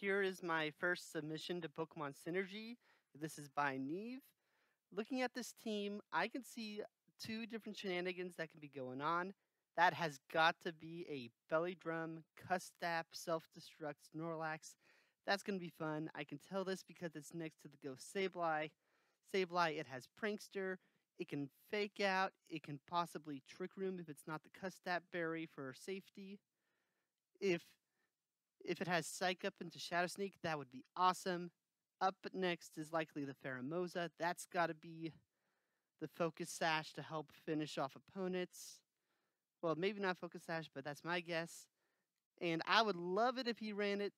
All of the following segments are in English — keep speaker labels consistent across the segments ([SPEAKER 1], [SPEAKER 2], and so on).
[SPEAKER 1] here is my first submission to Pokemon Synergy. This is by Neev. Looking at this team, I can see two different shenanigans that can be going on. That has got to be a Belly Drum, Custap, Self-Destruct, Snorlax. That's going to be fun. I can tell this because it's next to the Ghost Sableye. Sableye, it has Prankster. It can Fake Out. It can possibly Trick Room if it's not the Custap Berry for safety. If it has Psych Up into Shadow Sneak, that would be awesome. Up next is likely the Pheromosa. That's got to be the Focus Sash to help finish off opponents. Well, maybe not Focus Sash, but that's my guess. And I would love it if he ran it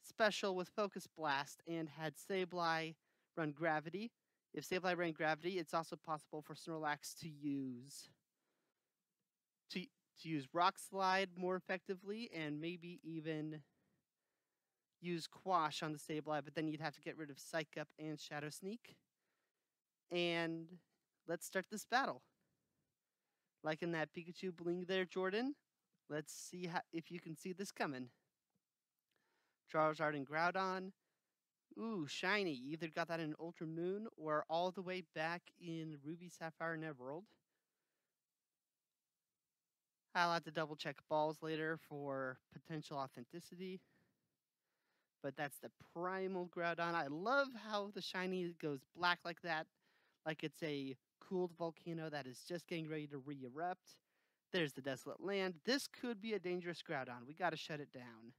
[SPEAKER 1] special with Focus Blast and had Sableye run Gravity. If Sableye ran Gravity, it's also possible for Snorlax to use Rock Slide more effectively and maybe even use Quash on the Sableye, but then you'd have to get rid of Psych Up and Shadow Sneak. And let's start this battle. Like in that Pikachu bling there, Jordan. Let's see if you can see this coming. Charizard and Groudon. Ooh, shiny. Either got that in Ultra Moon or all the way back in Ruby, Sapphire, and Emerald. I'll have to double check balls later for potential authenticity. But that's the primal Groudon. I love how the shiny goes black like that, like it's a cooled volcano that is just getting ready to re-erupt. There's the Desolate Land. This could be a dangerous Groudon. We got to shut it down.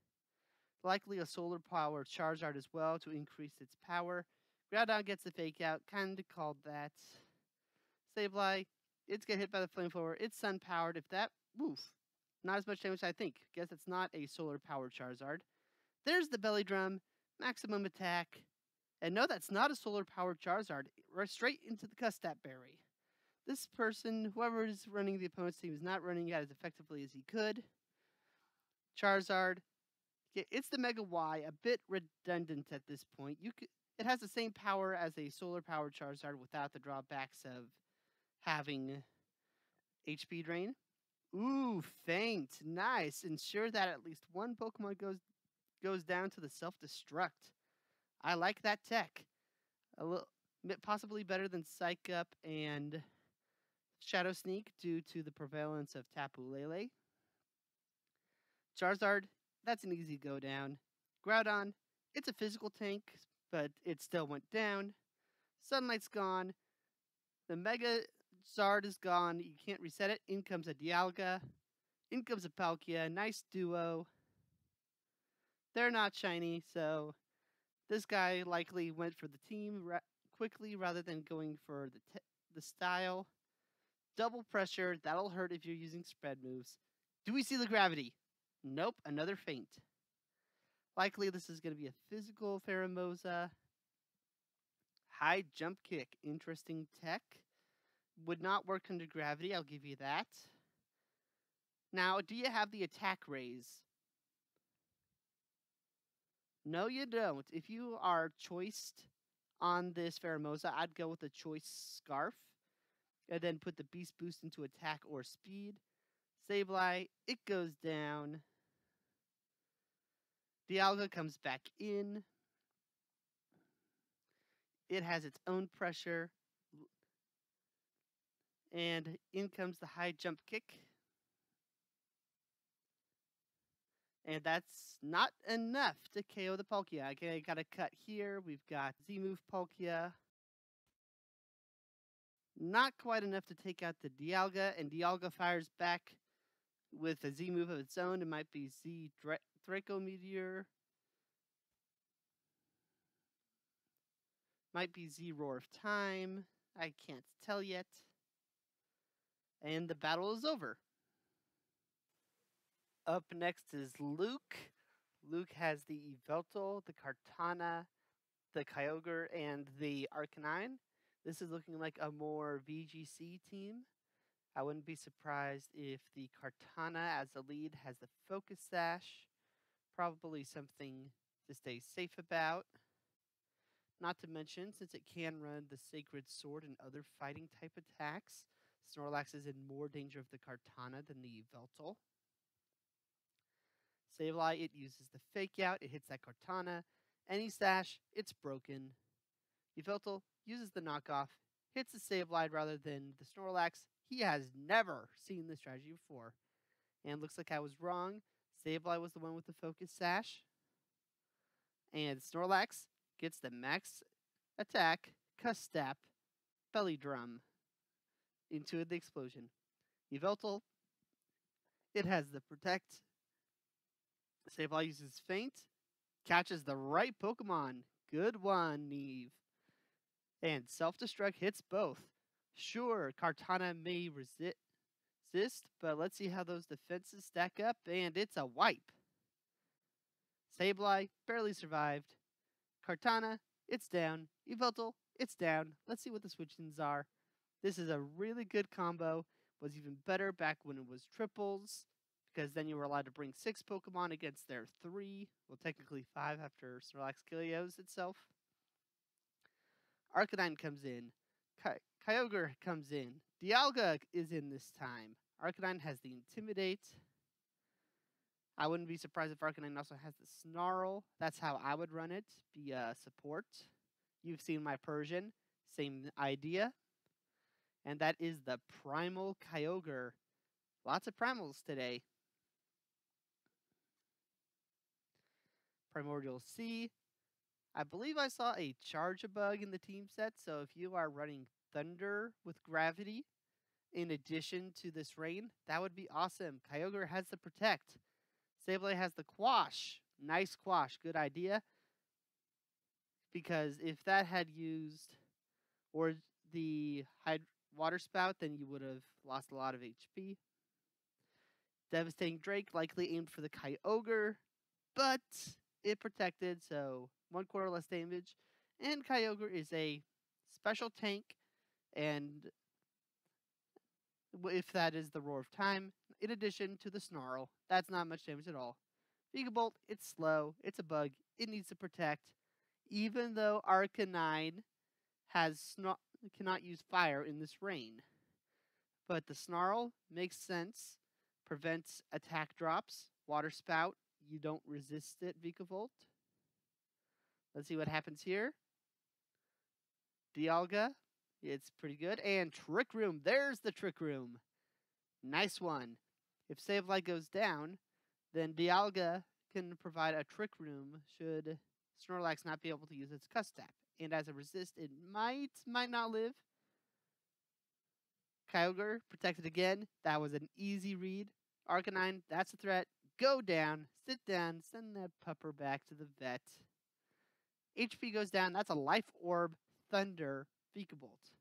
[SPEAKER 1] Likely a solar power Charizard as well to increase its power. Groudon gets a Fake Out. Kind of called that. Sableye, it's get hit by the Flamethrower. It's sun powered. If that, woof, not as much damage as I think. Guess it's not a solar powered Charizard. There's the Belly Drum, maximum attack. And no, that's not a solar powered Charizard. Right straight into the Custap Berry. This person, whoever is running the opponent's team, is not running it as effectively as he could. Charizard, it's the Mega Y, a bit redundant at this point. It has the same power as a solar powered Charizard without the drawbacks of having HP drain. Ooh, Faint, nice. Ensure that at least one Pokemon goes down to the self-destruct. I like that tech. A little possibly better than Psych Up and Shadow Sneak due to the prevalence of Tapu Lele. Charizard, that's an easy go down. Groudon, it's a physical tank, but it still went down. Sunlight's gone. The Mega Zard is gone. You can't reset it. In comes a Dialga. In comes a Palkia. Nice duo. They're not shiny, so this guy likely went for the team quickly rather than going for the style. Double pressure. That'll hurt if you're using spread moves. Do we see the Gravity? Nope. Another Faint. Likely this is going to be a physical Pheromosa. High Jump Kick. Interesting tech. Would not work under Gravity. I'll give you that. Now, do you have the Attack Raise? No, you don't. If you are choiced on this Pheromosa, I'd go with the Choice Scarf. And then put the Beast Boost into attack or speed. Sableye, it goes down. Dialga comes back in. It has its own pressure. And in comes the High Jump Kick. And that's not enough to KO the Palkia. Okay, I got a cut here. We've got Z-Move Palkia. Not quite enough to take out the Dialga, and Dialga fires back with a Z-Move of its own. It might be Draco Meteor. Might be Z-Roar of Time. I can't tell yet. And the battle is over. Up next is Luke. Luke has the Yveltal, the Kartana, the Kyogre, and the Arcanine. This is looking like a more VGC team. I wouldn't be surprised if the Kartana as the lead has the Focus Sash. Probably something to stay safe about. Not to mention, since it can run the Sacred Sword and other fighting type attacks, Snorlax is in more danger of the Kartana than the Yveltal. Sableye, it uses the fake out. It hits that Kartana. Any sash, it's broken. Yveltal uses the knockoff, hits the Sableye rather than the Snorlax. He has never seen this strategy before. And looks like I was wrong. Sableye was the one with the focus sash. And Snorlax gets the max attack, Custap, belly drum into the explosion. Yveltal, it has the protect. Sableye uses feint, catches the right Pokemon. Good one, Neev. And self-destruct hits both. Sure, Kartana may resist, but let's see how those defenses stack up, and it's a wipe. Sableye barely survived. Kartana, it's down. Yveltal, it's down. Let's see what the switch-ins are. This is a really good combo. Was even better back when it was triples, because then you were allowed to bring 6 Pokemon against their 3. Well, technically 5 after Snorlax KOs itself. Arcanine comes in. Kyogre comes in. Dialga is in this time. Arcanine has the Intimidate. I wouldn't be surprised if Arcanine also has the Snarl. That's how I would run it, be a support. You've seen my Persian. Same idea. And that is the Primal Kyogre. Lots of primals today. Primordial C. I believe I saw a Charge-a-Bug in the team set, so if you are running Thunder with Gravity in addition to this rain, that would be awesome. Kyogre has the Protect. Sableye has the Quash. Nice Quash. Good idea. Because if that had used or the Water Spout, then you would have lost a lot of HP. Devastating Drake likely aimed for the Kyogre, but it protected, so 1/4 less damage. And Kyogre is a special tank, and if that is the Roar of Time, in addition to the Snarl, that's not much damage at all. Vigavolt, it's slow, it's a bug, it needs to protect, even though Arcanine cannot use fire in this rain. But the Snarl makes sense, prevents attack drops. Water Spout, you don't resist it, Vigavolt. Let's see what happens here. Dialga, it's pretty good. And Trick Room, there's the Trick Room. Nice one. If Sableye goes down, then Dialga can provide a Trick Room should Snorlax not be able to use its Custap. And as a resist, it might not live. Kyogre, protected again. That was an easy read. Arcanine, that's a threat. Go down, sit down, send that pupper back to the vet. HP goes down. That's a Life Orb, Thunder, Vigavolt.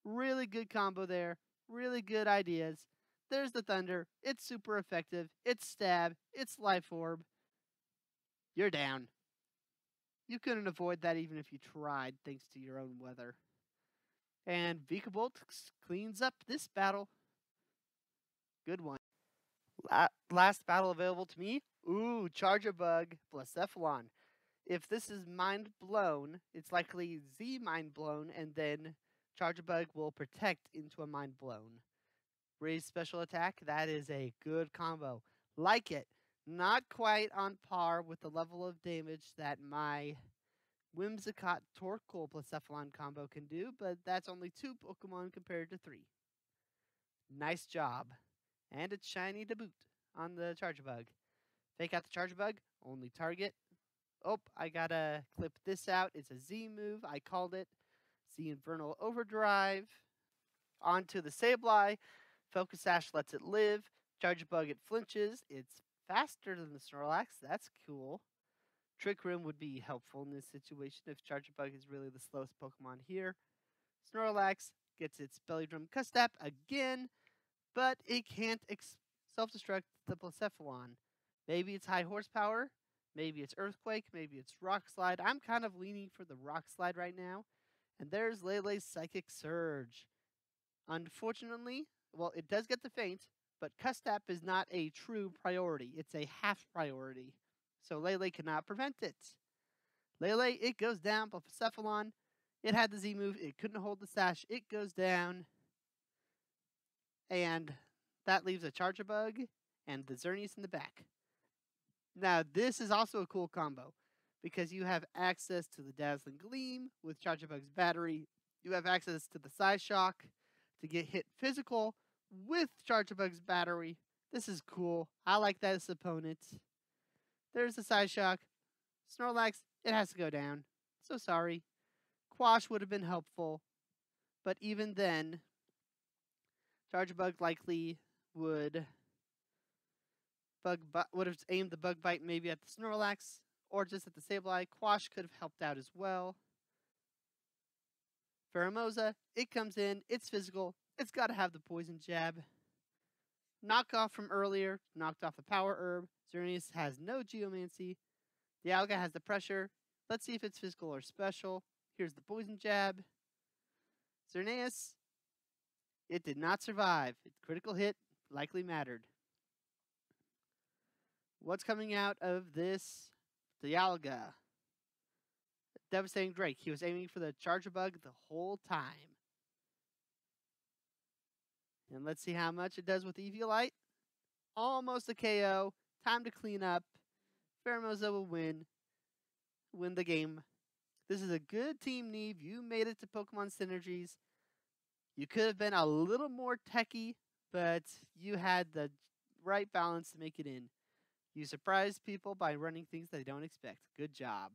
[SPEAKER 1] Really good combo there. Really good ideas. There's the Thunder. It's super effective. It's Stab. It's Life Orb. You're down. You couldn't avoid that even if you tried, thanks to your own weather. And Vigavolt cleans up this battle. Good one. Last battle available to me. Ooh, Charge-a-Bug, Blacephalon. If this is Mind Blown, it's likely Z Mind Blown, and then Charge-a-Bug will protect into a Mind Blown. Raise special attack, that is a good combo. Like it. Not quite on par with the level of damage that my Whimsicott Torkoal Blacephalon combo can do, but that's only 2 Pokemon compared to 3. Nice job. And it's shiny to boot on the Charge-a-Bug. Fake out the Charge-a-Bug, only target. Oh, I gotta clip this out. It's a Z move. I called it. Z Infernal Overdrive. Onto the Sableye. Focus Sash lets it live. Charge-a-Bug, it flinches. It's faster than the Snorlax. That's cool. Trick Room would be helpful in this situation if Charge-a-Bug is really the slowest Pokemon here. Snorlax gets its Belly Drum Custap again, but it can't self-destruct the Blacephalon. Maybe it's high horsepower. Maybe it's Earthquake, maybe it's Rock Slide. I'm kind of leaning for the Rock Slide right now. And there's Lele's Psychic Surge. Unfortunately, well, it does get the feint, but Custap is not a true priority. It's a half priority. So Lele cannot prevent it. Lele, it goes down, but Blacephalon, it had the Z move. It couldn't hold the sash. It goes down. And that leaves a Charge-a-Bug and the Xerneas in the back. Now, this is also a cool combo because you have access to the Dazzling Gleam with Charge Bug's battery. You have access to the Psy Shock to get hit physical with Charge Bug's battery. This is cool. I like that as opponent. There's the Psy Shock. Snorlax, it has to go down. So sorry. Quash would have been helpful, but even then, Charge Bug likely would would have aimed the Bug Bite maybe at the Snorlax or just at the Sableye. Quash could have helped out as well. Pheromosa, it comes in, it's physical, it's got to have the Poison Jab. Knockoff from earlier, knocked off the Power Herb. Xerneas has no Geomancy. Dialga has the Pressure. Let's see if it's physical or special. Here's the Poison Jab. Xerneas, it did not survive. Its critical hit likely mattered. What's coming out of this Dialga? Devastating Drake. He was aiming for the Charger Bug the whole time. And let's see how much it does with Eviolite. Almost a KO. Time to clean up. Pheromosa will win the game. This is a good team, Neev. You made it to Pokemon Synergies. You could have been a little more techy, but you had the right balance to make it in. You surprised people by running things they don't expect. Good job.